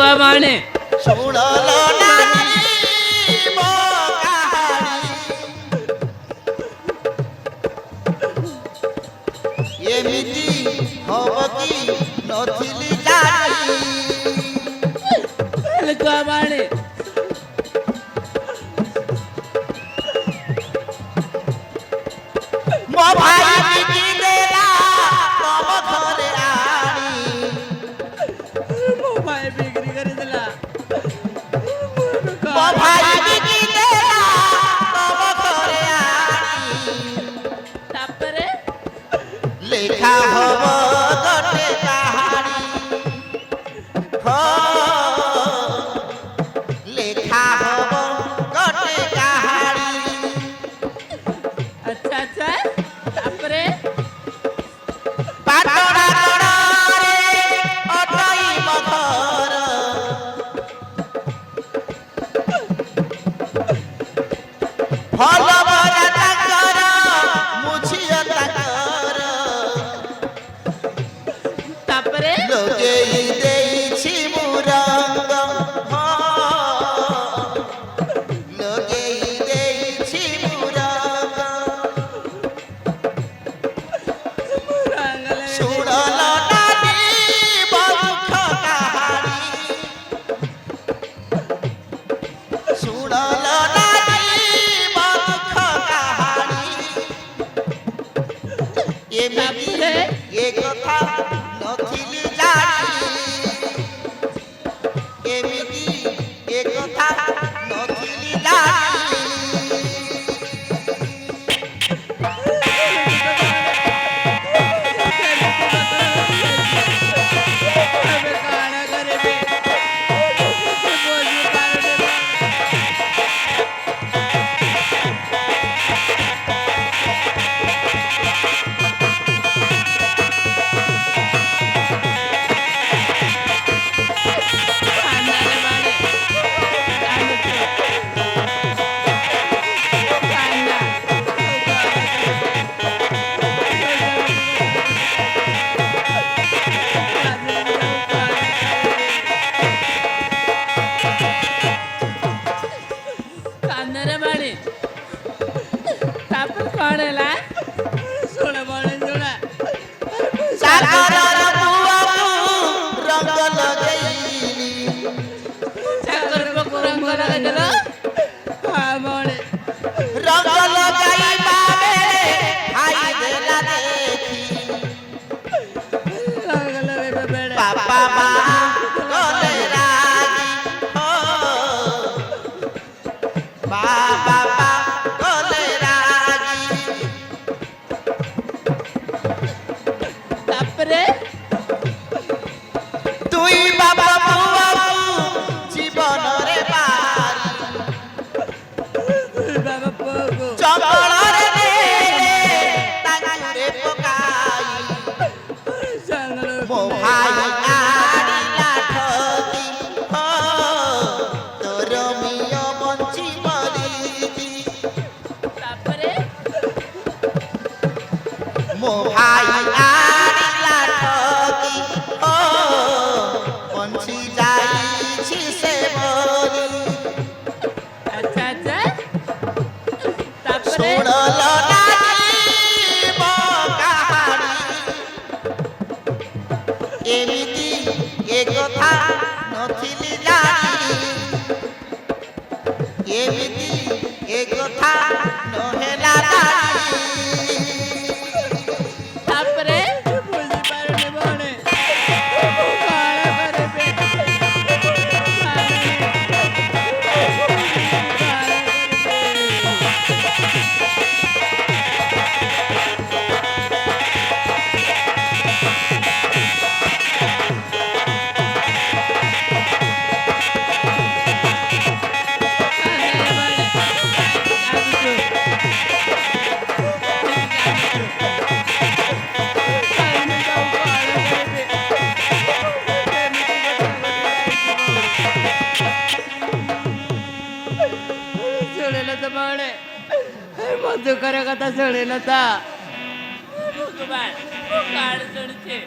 କୁଆ ମାଣେ ଶୁଣଲ ନାନୀ ମୋ କାହାଣୀ ଏମିତି ହବ କି ନଥିଲି ଜାଣି କୁଆ ମାଣେ ମୋ ଭାଇ ବିକି ଦେଲା ତମ ଘରେ ଆଣି ମୋ ଭାଇ ବିକ୍ରି କରିଦେଲା ମୋ ଭାଇ ବିକି ଦେଲା ତମ ଘରେ ଆଣି ତାପରେ ଲେଖା ହବ ଗୋଟେ କାହାଣୀ ଲେଖା ହବ ଗୋଟେ କାହାଣୀ ଆଚ୍ଛା ଆଚ୍ଛା ତାପରେ ପାଟଣା ଗଡ଼ରେ ଅଟଇବ ଘର ଭଲ ଭଜା ତାଙ୍କର ମୁଝିଅ ତାଙ୍କର ତାପରେ ଲଗେଇ ଦେଇଛି ମୁଁ ରଙ୍ଗ ଲଗେଇ ଦେଇଛି ମୁଁ ରଙ୍ଗ ଶୁଣଲ ନାନୀ ବଂଶ କାହାଣୀ ଶୁଣଲ ନାନୀ ବଂଶ କାହାଣୀ ଏମିତି ଏ କଥା ନଥିଲି ଜାଣି ଏମିତି ଏ କଥା ନଥିଲି ଜାଣି ଏବେ କାଣା କରିବି କାନ୍ଦରେ ବାଣୀ ତାପରେ କଣ ହେଲା ଶୁଣ ବାଣୀ ଶୁଣ ସାଗରର ପୁଅକୁ ରଙ୍ଗ ଲଗେଇଲି ଚାକର ପୋକ ରଙ୍ଗ ଲଗେଇଦେଲ ହଁ ବାଣୀ ରଙ୍ଗ ଲଗାଇବା ବେଳେ ଭାଇ ଦେଲା ଦେଖି ରଙ୍ଗ ଲଗେଇବା ବେଳେ ବାପା ମା ଗଲେ ରାଗି ବାପା ମା ଗଲେ ରାଗି ତାପରେ ଦୁଇ ବାପା ପୁଅକୁ ଜୀବନରେ ପାରି ବାବା ପୁଅକୁ ଜଙ୍ଗଲରେ ନେଲେ ତାଙ୍କୁରେ ପକାଇ ମୋ ଭାଇ ଆଣିଲା ଠକି ତୋର ମିଅ ବଞ୍ଚି ମରିଛି ତାପରେ ମୋ ଭାଇ ଆଣିଲା ଠକି ବଞ୍ଚି ଯାଇଛି ସେ ମରି ଆଚ୍ଛା ଆଚ୍ଛା ତାପରେ ଶୁଣଲ ନାନୀ ମୋ କାହାଣୀ ଏମିତି ଏ କଥା ନଥିଲି ଜାଣି ଏମିତି ଏ କଥା ନହେଲା ଜାଣି ତାପରେ ବୁଝିପାରୁନି ବାଣୀ କଣ କରିବି दुखर कथा शुणी न था भगवान कान शुणचे